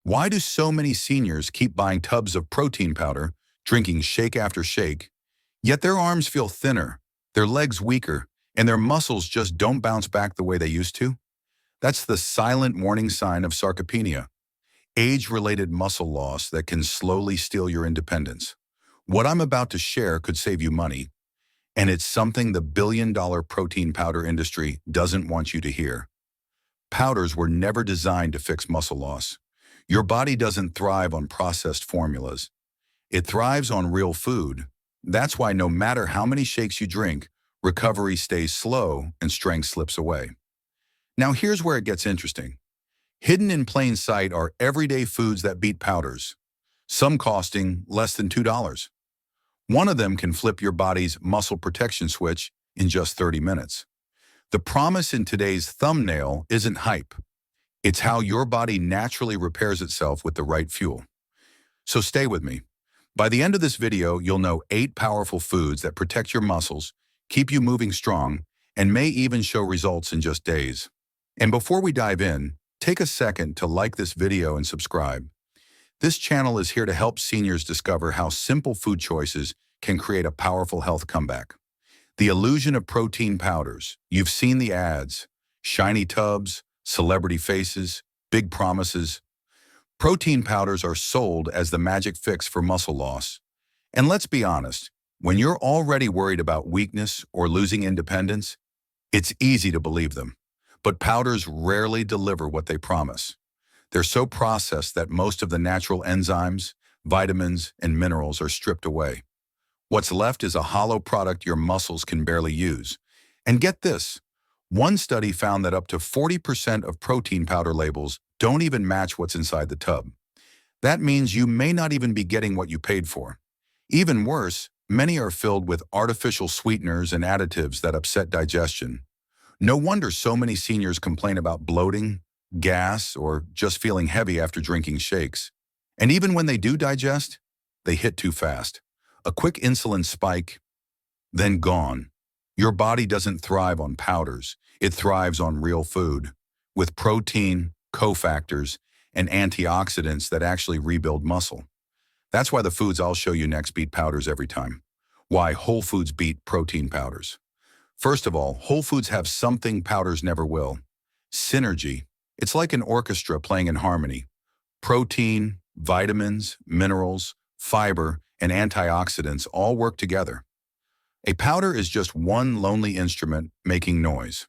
Why do so many seniors keep buying tubs of protein powder, drinking shake after shake, yet their arms feel thinner, their legs weaker, and their muscles just don't bounce back the way they used to? That's the silent warning sign of sarcopenia, age-related muscle loss that can slowly steal your independence. What I'm about to share could save you money, and it's something the billion-dollar protein powder industry doesn't want you to hear. Powders were never designed to fix muscle loss. Your body doesn't thrive on processed formulas. It thrives on real food. That's why no matter how many shakes you drink, recovery stays slow and strength slips away. Now here's where it gets interesting. Hidden in plain sight are everyday foods that beat powders, some costing less than $2. One of them can flip your body's muscle protection switch in just 30 minutes. The promise in today's thumbnail isn't hype. It's how your body naturally repairs itself with the right fuel. So stay with me. By the end of this video, you'll know 8 powerful foods that protect your muscles, keep you moving strong, and may even show results in just days. And before we dive in, take a second to like this video and subscribe. This channel is here to help seniors discover how simple food choices can create a powerful health comeback. The illusion of protein powders. You've seen the ads. Shiny tubs, celebrity faces, big promises. Protein powders are sold as the magic fix for muscle loss. And let's be honest, when you're already worried about weakness or losing independence, it's easy to believe them. But powders rarely deliver what they promise. They're so processed that most of the natural enzymes, vitamins, and minerals are stripped away. What's left is a hollow product your muscles can barely use. And get this, one study found that up to 40% of protein powder labels don't even match what's inside the tub. That means you may not even be getting what you paid for. Even worse, many are filled with artificial sweeteners and additives that upset digestion. No wonder so many seniors complain about bloating, gas, or just feeling heavy after drinking shakes. And even when they do digest, they hit too fast. A quick insulin spike, then gone. Your body doesn't thrive on powders. It thrives on real food, with protein, cofactors, and antioxidants that actually rebuild muscle. That's why the foods I'll show you next beat powders every time. Why whole foods beat protein powders. First of all, whole foods have something powders never will. Synergy. It's like an orchestra playing in harmony. Protein, vitamins, minerals, fiber, and antioxidants all work together. A powder is just one lonely instrument making noise.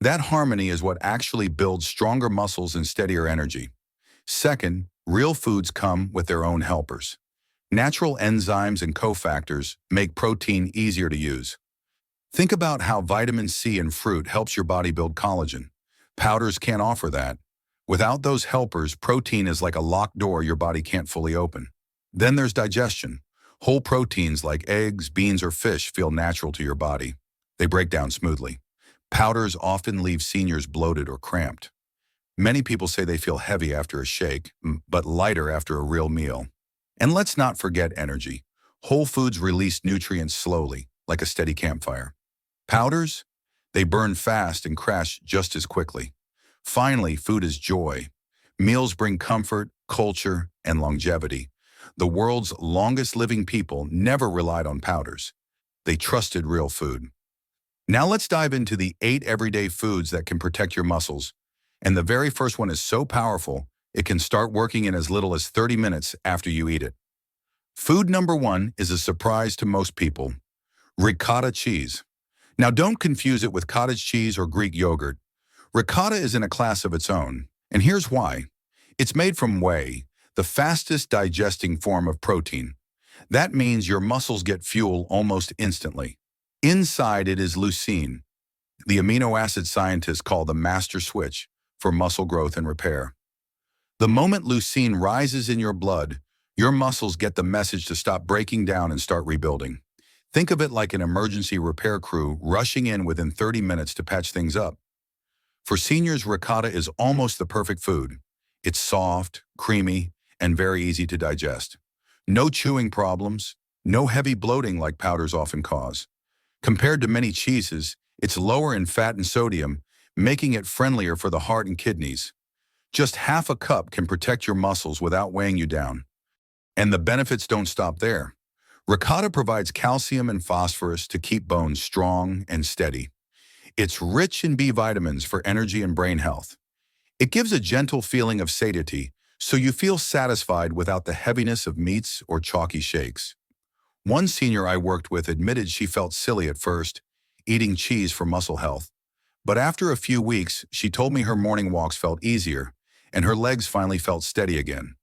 That harmony is what actually builds stronger muscles and steadier energy. Second, real foods come with their own helpers. Natural enzymes and cofactors make protein easier to use. Think about how vitamin C in fruit helps your body build collagen. Powders can't offer that. Without those helpers, protein is like a locked door your body can't fully open. Then there's digestion. Whole proteins like eggs, beans, or fish feel natural to your body. They break down smoothly. Powders often leave seniors bloated or cramped. Many people say they feel heavy after a shake, but lighter after a real meal. And let's not forget energy. Whole foods release nutrients slowly, like a steady campfire. Powders? They burn fast and crash just as quickly. Finally, food is joy. Meals bring comfort, culture, and longevity. The world's longest living people never relied on powders. They trusted real food. Now let's dive into the 8 everyday foods that can protect your muscles. And the very first one is so powerful, it can start working in as little as 30 minutes after you eat it. Food number 1 is a surprise to most people. Ricotta cheese. Now don't confuse it with cottage cheese or Greek yogurt. Ricotta is in a class of its own, and here's why. It's made from whey, the fastest digesting form of protein. That means your muscles get fuel almost instantly. Inside it is leucine, the amino acid scientists call the master switch for muscle growth and repair. The moment leucine rises in your blood, your muscles get the message to stop breaking down and start rebuilding. Think of it like an emergency repair crew rushing in within 30 minutes to patch things up. For seniors, ricotta is almost the perfect food. It's soft, creamy, and very easy to digest. No chewing problems, no heavy bloating like powders often cause. Compared to many cheeses, it's lower in fat and sodium, making it friendlier for the heart and kidneys. Just half a cup can protect your muscles without weighing you down. And the benefits don't stop there. Ricotta provides calcium and phosphorus to keep bones strong and steady. It's rich in B vitamins for energy and brain health. It gives a gentle feeling of satiety, so you feel satisfied without the heaviness of meats or chalky shakes. One senior I worked with admitted she felt silly at first, eating cheese for muscle health. But after a few weeks, she told me her morning walks felt easier, and her legs finally felt steady again.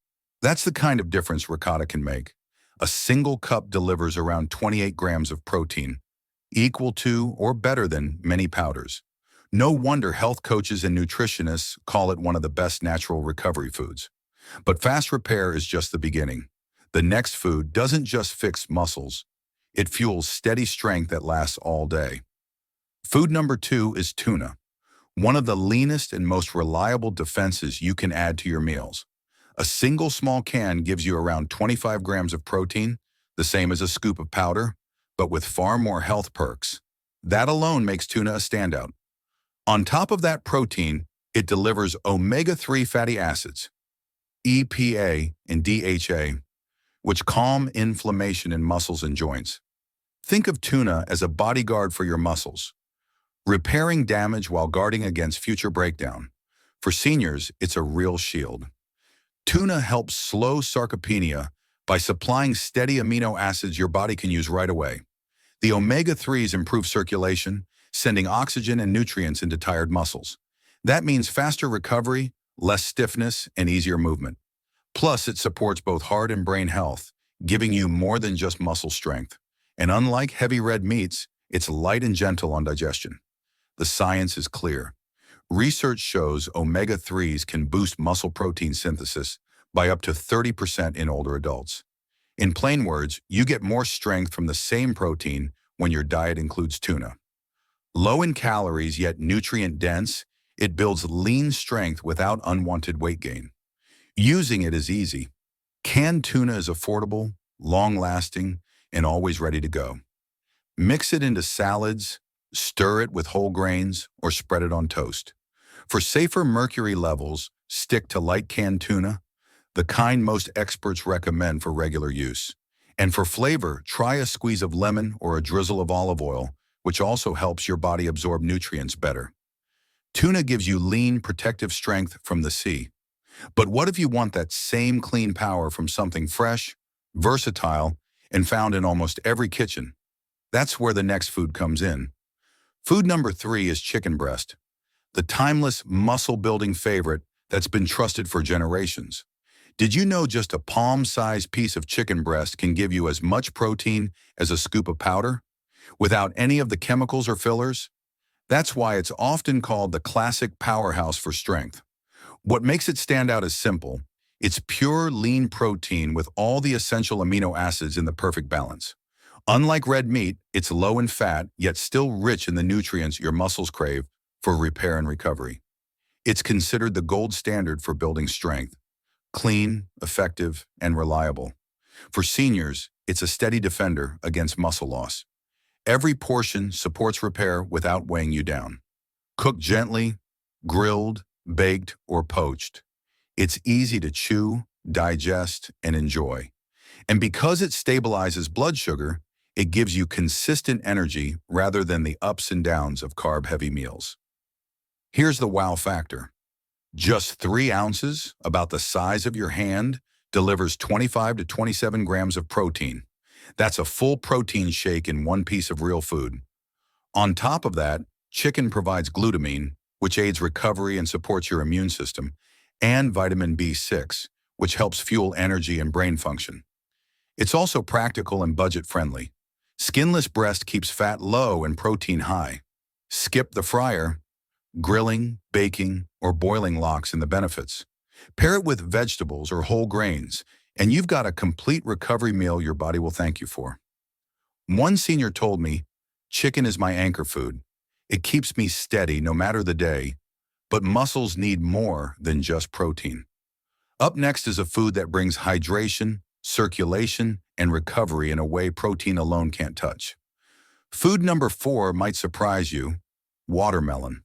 That's the kind of difference ricotta can make. A single cup delivers around 28 grams of protein, equal to or better than many powders. No wonder health coaches and nutritionists call it one of the best natural recovery foods. But fast repair is just the beginning. The next food doesn't just fix muscles. It fuels steady strength that lasts all day. Food number 2 is tuna, one of the leanest and most reliable defenses you can add to your meals. A single small can gives you around 25 grams of protein, the same as a scoop of powder, but with far more health perks. That alone makes tuna a standout. On top of that protein, it delivers omega-3 fatty acids, EPA and DHA, which calm inflammation in muscles and joints. Think of tuna as a bodyguard for your muscles, repairing damage while guarding against future breakdown. For seniors, it's a real shield. Tuna helps slow sarcopenia by supplying steady amino acids your body can use right away. The omega-3s improve circulation, sending oxygen and nutrients into tired muscles. That means faster recovery, less stiffness, and easier movement. Plus, it supports both heart and brain health, giving you more than just muscle strength. And unlike heavy red meats, it's light and gentle on digestion. The science is clear. Research shows omega-3s can boost muscle protein synthesis by up to 30% in older adults. In plain words, you get more strength from the same protein when your diet includes tuna. Low in calories yet nutrient-dense, it builds lean strength without unwanted weight gain. Using it is easy. Canned tuna is affordable, long-lasting, and always ready to go. Mix it into salads, stir it with whole grains, or spread it on toast. For safer mercury levels, stick to light canned tuna, the kind most experts recommend for regular use. And for flavor, try a squeeze of lemon or a drizzle of olive oil, which also helps your body absorb nutrients better. Tuna gives you lean, protective strength from the sea. But what if you want that same clean power from something fresh, versatile, and found in almost every kitchen? That's where the next food comes in. Food number 3 is chicken breast, the timeless muscle-building favorite that's been trusted for generations. Did you know just a palm-sized piece of chicken breast can give you as much protein as a scoop of powder, without any of the chemicals or fillers? That's why it's often called the classic powerhouse for strength. What makes it stand out is simple. It's pure, lean protein with all the essential amino acids in the perfect balance. Unlike red meat, it's low in fat, yet still rich in the nutrients your muscles crave for repair and recovery. It's considered the gold standard for building strength. Clean, effective, and reliable. For seniors, it's a steady defender against muscle loss. Every portion supports repair without weighing you down. Cooked gently, grilled, baked, or poached, it's easy to chew, digest, and enjoy. And because it stabilizes blood sugar, it gives you consistent energy rather than the ups and downs of carb-heavy meals. Here's the wow factor. Just 3 ounces, about the size of your hand, delivers 25 to 27 grams of protein. That's a full protein shake in one piece of real food. On top of that, chicken provides glutamine, which aids recovery and supports your immune system, and vitamin B6, which helps fuel energy and brain function. It's also practical and budget-friendly. Skinless breast keeps fat low and protein high. Skip the fryer. Grilling, baking, or boiling locks in the benefits. Pair it with vegetables or whole grains, and you've got a complete recovery meal your body will thank you for. One senior told me, "Chicken is my anchor food. It keeps me steady no matter the day, but muscles need more than just protein." Up next is a food that brings hydration, circulation, and recovery in a way protein alone can't touch. Food number 4 might surprise you: watermelon.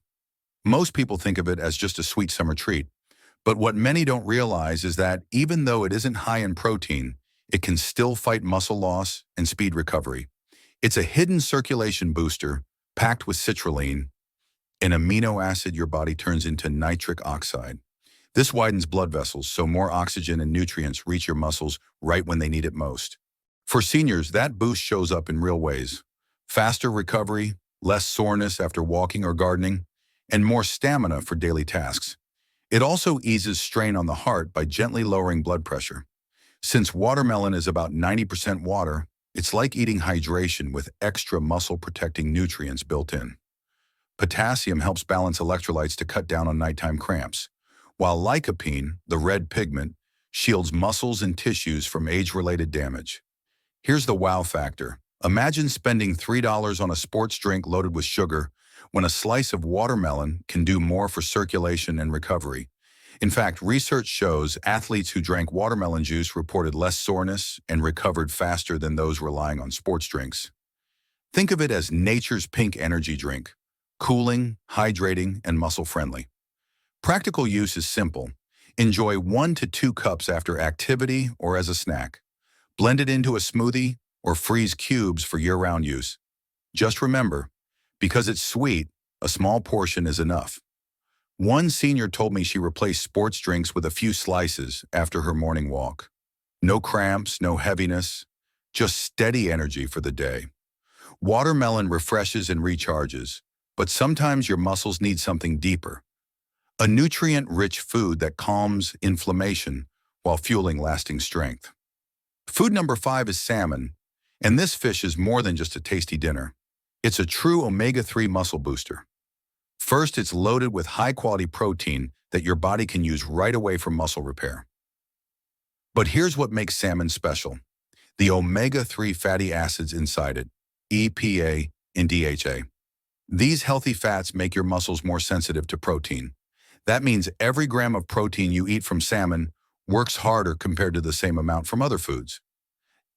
Most people think of it as just a sweet summer treat, But what many don't realize is that even though it isn't high in protein, it can still fight muscle loss and speed recovery. It's a hidden circulation booster packed with citrulline, an amino acid your body turns into nitric oxide. This widens blood vessels so more oxygen and nutrients reach your muscles right when they need it most. For seniors, that boost shows up in real ways. Faster recovery, less soreness after walking or gardening, and more stamina for daily tasks. It also eases strain on the heart by gently lowering blood pressure. Since watermelon is about 90% water, it's like eating hydration with extra muscle-protecting nutrients built in. Potassium helps balance electrolytes to cut down on nighttime cramps, while lycopene, the red pigment, shields muscles and tissues from age-related damage. Here's the wow factor. Imagine spending $3 on a sports drink loaded with sugar when a slice of watermelon can do more for circulation and recovery. In fact, research shows athletes who drank watermelon juice reported less soreness and recovered faster than those relying on sports drinks. Think of it as nature's pink energy drink, cooling, hydrating, and muscle-friendly. Practical use is simple. Enjoy 1 to 2 cups after activity or as a snack. Blend it into a smoothie or freeze cubes for year-round use. Just remember, because it's sweet, a small portion is enough. One senior told me she replaced sports drinks with a few slices after her morning walk. No cramps, no heaviness, just steady energy for the day. Watermelon refreshes and recharges, but sometimes your muscles need something deeper. A nutrient-rich food that calms inflammation while fueling lasting strength. Food number 5 is salmon, and this fish is more than just a tasty dinner. It's a true omega-3 muscle booster. First, it's loaded with high-quality protein that your body can use right away for muscle repair. But here's what makes salmon special: the omega-3 fatty acids inside it, EPA and DHA. These healthy fats make your muscles more sensitive to protein. That means every gram of protein you eat from salmon works harder compared to the same amount from other foods.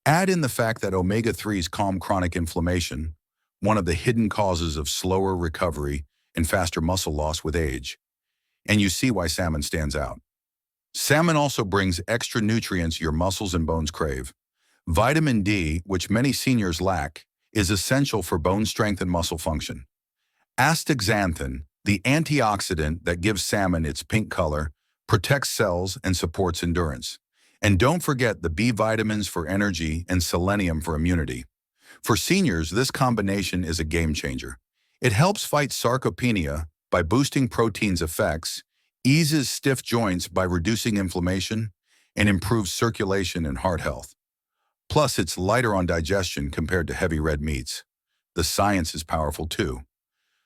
Add in the fact that omega-3s calm chronic inflammation, one of the hidden causes of slower recovery and faster muscle loss with age, and you see why salmon stands out. Salmon also brings extra nutrients your muscles and bones crave. Vitamin D, which many seniors lack, is essential for bone strength and muscle function. Astaxanthin, the antioxidant that gives salmon its pink color, protects cells and supports endurance. And don't forget the B vitamins for energy and selenium for immunity. For seniors, this combination is a game changer. It helps fight sarcopenia by boosting protein's effects, eases stiff joints by reducing inflammation, and improves circulation and heart health. Plus, it's lighter on digestion compared to heavy red meats. The science is powerful too.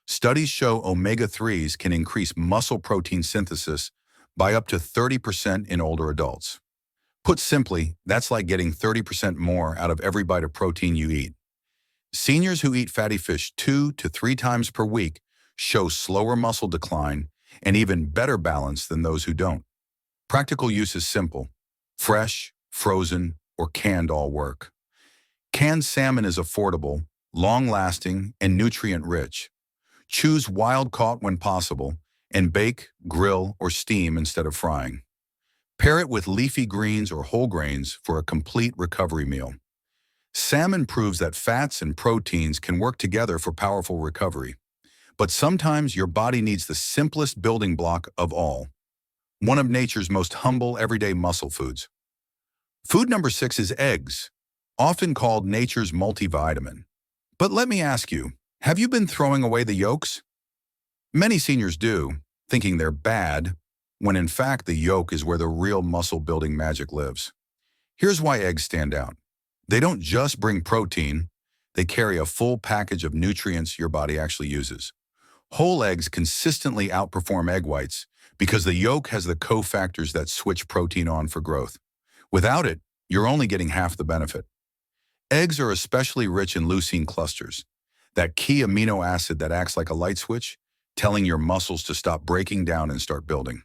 Studies show omega-3s can increase muscle protein synthesis by up to 30% in older adults. Put simply, that's like getting 30% more out of every bite of protein you eat. Seniors who eat fatty fish 2 to 3 times per week show slower muscle decline and even better balance than those who don't. Practical use is simple. Fresh, frozen, or canned all work. Canned salmon is affordable, long-lasting, and nutrient-rich. Choose wild-caught when possible, and bake, grill, or steam instead of frying. Pair it with leafy greens or whole grains for a complete recovery meal. Salmon proves that fats and proteins can work together for powerful recovery. But sometimes your body needs the simplest building block of all, one of nature's most humble everyday muscle foods. Food number 6 is eggs, often called nature's multivitamin. But let me ask you, have you been throwing away the yolks? Many seniors do, thinking they're bad, when in fact the yolk is where the real muscle-building magic lives. Here's why eggs stand out. They don't just bring protein, they carry a full package of nutrients your body actually uses. Whole eggs consistently outperform egg whites because the yolk has the cofactors that switch protein on for growth. Without it, you're only getting half the benefit. Eggs are especially rich in leucine clusters, that key amino acid that acts like a light switch, telling your muscles to stop breaking down and start building.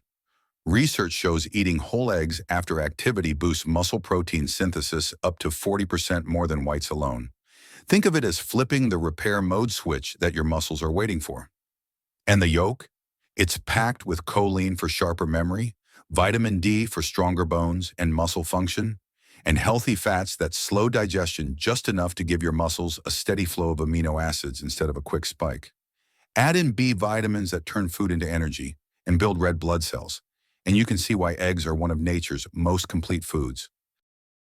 Research shows eating whole eggs after activity boosts muscle protein synthesis up to 40% more than whites alone. Think of it as flipping the repair mode switch that your muscles are waiting for. And the yolk? It's packed with choline for sharper memory, vitamin D for stronger bones and muscle function, and healthy fats that slow digestion just enough to give your muscles a steady flow of amino acids instead of a quick spike. Add in B vitamins that turn food into energy and build red blood cells, and you can see why eggs are one of nature's most complete foods.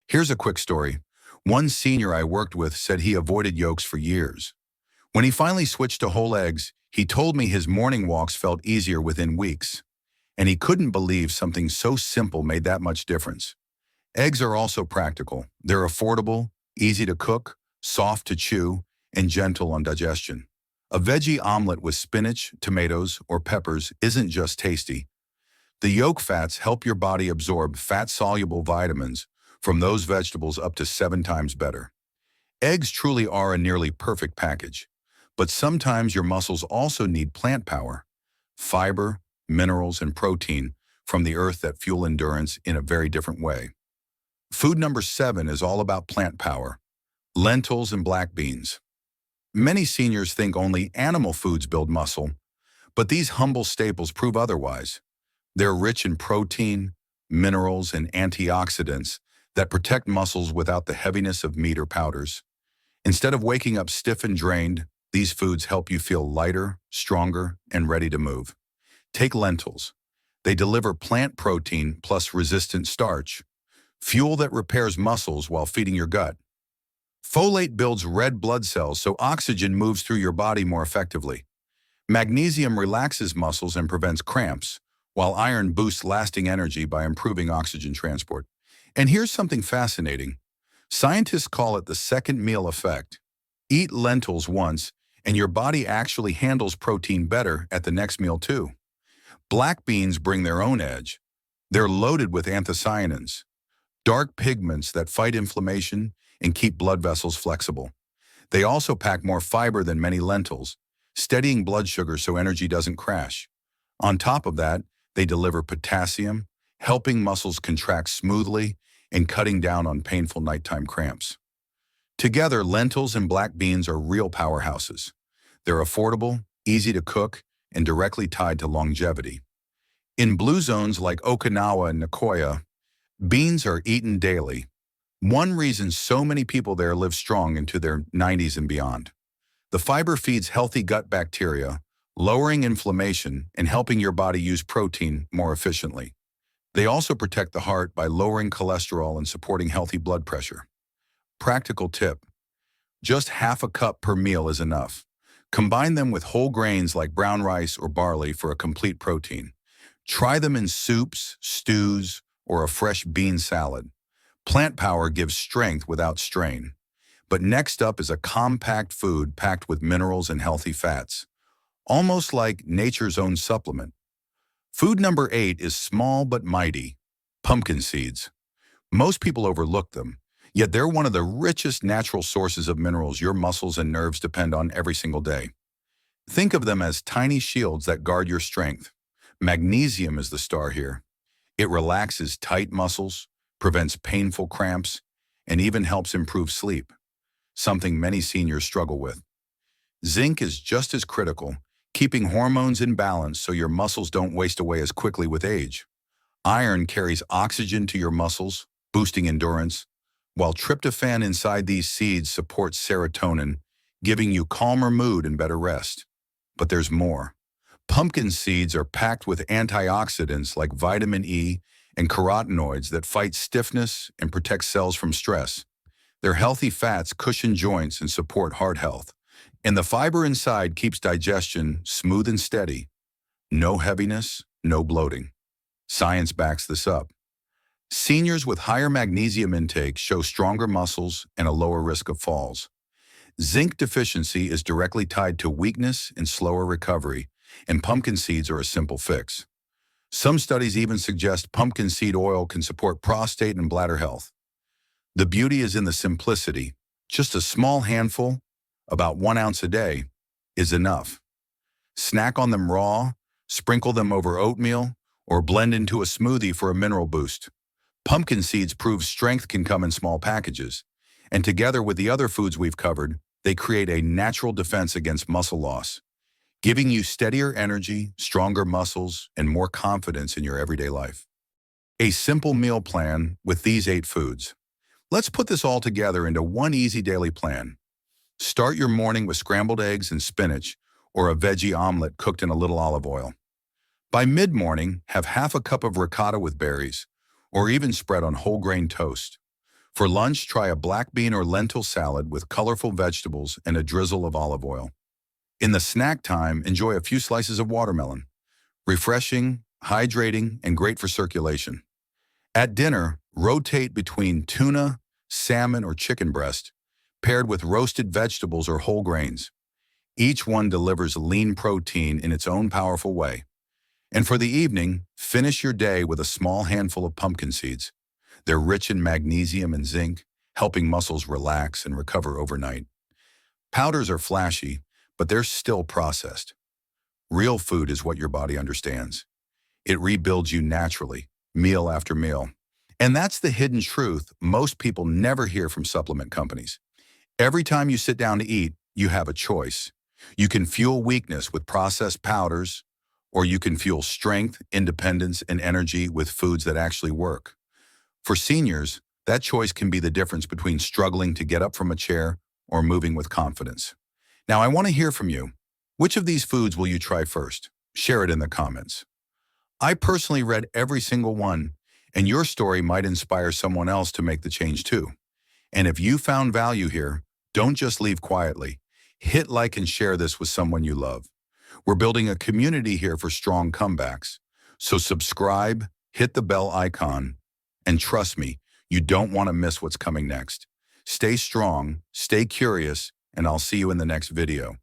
Here's a quick story. One senior I worked with said he avoided yolks for years. When he finally switched to whole eggs, he told me his morning walks felt easier within weeks, and he couldn't believe something so simple made that much difference. Eggs are also practical. They're affordable, easy to cook, soft to chew, and gentle on digestion. A veggie omelet with spinach, tomatoes, or peppers isn't just tasty. The yolk fats help your body absorb fat-soluble vitamins from those vegetables up to 7 times better. Eggs truly are a nearly perfect package, but sometimes your muscles also need plant power, fiber, minerals, and protein from the earth that fuel endurance in a very different way. Food number 7 is all about plant power: lentils and black beans. Many seniors think only animal foods build muscle, but these humble staples prove otherwise. They're rich in protein, minerals, and antioxidants that protect muscles without the heaviness of meat or powders. Instead of waking up stiff and drained, these foods help you feel lighter, stronger, and ready to move. Take lentils. They deliver plant protein plus resistant starch, fuel that repairs muscles while feeding your gut. Folate builds red blood cells so oxygen moves through your body more effectively. Magnesium relaxes muscles and prevents cramps, while iron boosts lasting energy by improving oxygen transport. And here's something fascinating. Scientists call it the second meal effect. Eat lentils once, and your body actually handles protein better at the next meal too. Black beans bring their own edge. They're loaded with anthocyanins, dark pigments that fight inflammation and keep blood vessels flexible. They also pack more fiber than many lentils, steadying blood sugar so energy doesn't crash. On top of that, they deliver potassium, helping muscles contract smoothly and cutting down on painful nighttime cramps. Together, lentils and black beans are real powerhouses. They're affordable, easy to cook, and directly tied to longevity. In blue zones like Okinawa and Nicoya, beans are eaten daily. One reason so many people there live strong into their 90s and beyond. The fiber feeds healthy gut bacteria, lowering inflammation and helping your body use protein more efficiently. They also protect the heart by lowering cholesterol and supporting healthy blood pressure. Practical tip: just half a cup per meal is enough. Combine them with whole grains like brown rice or barley for a complete protein. Try them in soups, stews, or a fresh bean salad. Plant power gives strength without strain. But next up is a compact food packed with minerals and healthy fats, almost like nature's own supplement. Food number 8 is small but mighty: pumpkin seeds. Most people overlook them, yet they're one of the richest natural sources of minerals your muscles and nerves depend on every single day. Think of them as tiny shields that guard your strength. Magnesium is the star here. It relaxes tight muscles, prevents painful cramps, and even helps improve sleep, something many seniors struggle with. Zinc is just as critical, keeping hormones in balance so your muscles don't waste away as quickly with age. Iron carries oxygen to your muscles, boosting endurance, while tryptophan inside these seeds supports serotonin, giving you calmer mood and better rest. But there's more. Pumpkin seeds are packed with antioxidants like vitamin E and carotenoids that fight stiffness and protect cells from stress. Their healthy fats cushion joints and support heart health. And the fiber inside keeps digestion smooth and steady. No heaviness, no bloating. Science backs this up. Seniors with higher magnesium intake show stronger muscles and a lower risk of falls. Zinc deficiency is directly tied to weakness and slower recovery, and pumpkin seeds are a simple fix. Some studies even suggest pumpkin seed oil can support prostate and bladder health. The beauty is in the simplicity. Just a small handful, about 1 ounce a day, is enough. Snack on them raw, sprinkle them over oatmeal, or blend into a smoothie for a mineral boost. Pumpkin seeds prove strength can come in small packages, and together with the other foods we've covered, they create a natural defense against muscle loss, giving you steadier energy, stronger muscles, and more confidence in your everyday life. A simple meal plan with these 8 foods. Let's put this all together into one easy daily plan. Start your morning with scrambled eggs and spinach or a veggie omelet cooked in a little olive oil. By mid-morning, have half a cup of ricotta with berries, or even spread on whole grain toast. For lunch, try a black bean or lentil salad with colorful vegetables and a drizzle of olive oil. In the snack time, enjoy a few slices of watermelon. Refreshing, hydrating, and great for circulation. At dinner, rotate between tuna, salmon, or chicken breast, paired with roasted vegetables or whole grains. Each one delivers lean protein in its own powerful way. And for the evening, finish your day with a small handful of pumpkin seeds. They're rich in magnesium and zinc, helping muscles relax and recover overnight. Powders are flashy, but they're still processed. Real food is what your body understands. It rebuilds you naturally, meal after meal. And that's the hidden truth most people never hear from supplement companies. Every time you sit down to eat, you have a choice. You can fuel weakness with processed powders, or you can fuel strength, independence, and energy with foods that actually work. For seniors, that choice can be the difference between struggling to get up from a chair or moving with confidence. Now, I want to hear from you. Which of these foods will you try first? Share it in the comments. I personally read every single one, and your story might inspire someone else to make the change too. And if you found value here, don't just leave quietly. Hit like and share this with someone you love. We're building a community here for strong comebacks. So subscribe, hit the bell icon, and trust me, you don't want to miss what's coming next. Stay strong, stay curious, and I'll see you in the next video.